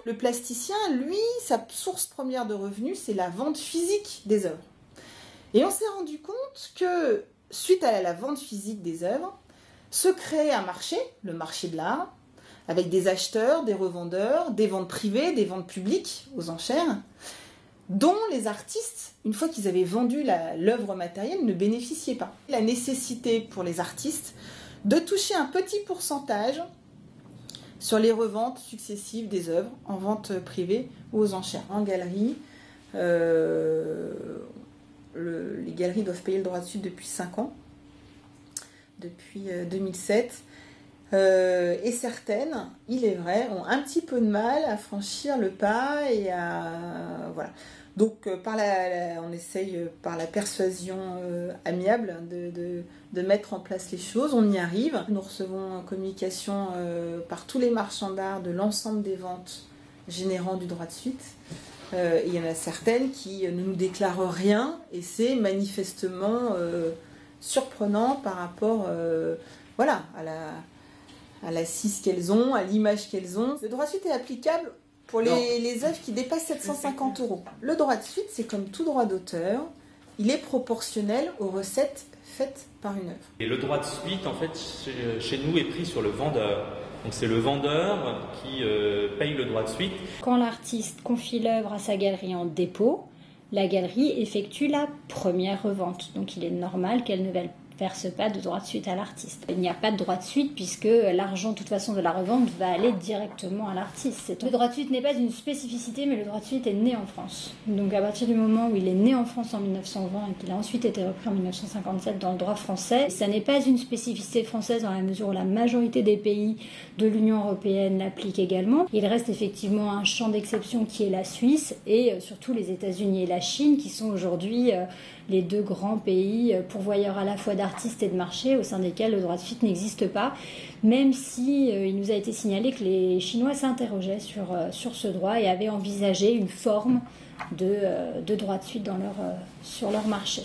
Le plasticien, lui, sa source première de revenus, c'est la vente physique des œuvres. Et on s'est rendu compte que, suite à la vente physique des œuvres, se crée un marché, le marché de l'art, avec des acheteurs, des revendeurs, des ventes privées, des ventes publiques aux enchères, dont les artistes, une fois qu'ils avaient vendu l'œuvre matérielle, ne bénéficiaient pas. La nécessité pour les artistes de toucher un petit pourcentage sur les reventes successives des œuvres en vente privée ou aux enchères. En galerie, les galeries doivent payer le droit de suite depuis 5 ans, depuis 2007. Et certaines, il est vrai, ont un petit peu de mal à franchir le pas et à... Voilà. Donc, on essaye par la persuasion amiable de mettre en place les choses. On y arrive. Nous recevons en communication par tous les marchands d'art de l'ensemble des ventes générant du droit de suite. Il y en a certaines qui ne nous déclarent rien et c'est manifestement surprenant par rapport voilà, à l'assise qu'elles ont, à l'image qu'elles ont. Le droit de suite est applicable pour les œuvres qui dépassent 750 €. Le droit de suite, c'est comme tout droit d'auteur, il est proportionnel aux recettes faites par une œuvre. Et le droit de suite, en fait, chez nous, est pris sur le vendeur. Donc c'est le vendeur qui paye le droit de suite. Quand l'artiste confie l'œuvre à sa galerie en dépôt, la galerie effectue la première revente. Donc il est normal qu'elle ne verse pas de droit de suite à l'artiste. Il n'y a pas de droit de suite puisque l'argent, de toute façon, de la revente va aller directement à l'artiste. Le droit de suite n'est pas une spécificité, mais le droit de suite est né en France. Donc à partir du moment où il est né en France en 1920 et qu'il a ensuite été repris en 1957 dans le droit français, ça n'est pas une spécificité française dans la mesure où la majorité des pays de l'Union européenne l'appliquent également. Il reste effectivement un champ d'exception qui est la Suisse et surtout les États-Unis et la Chine qui sont aujourd'hui les deux grands pays pourvoyeurs à la fois d'artistes et de marchés au sein desquels le droit de suite n'existe pas, même si il nous a été signalé que les Chinois s'interrogeaient sur ce droit et avaient envisagé une forme de droit de suite sur leur marché.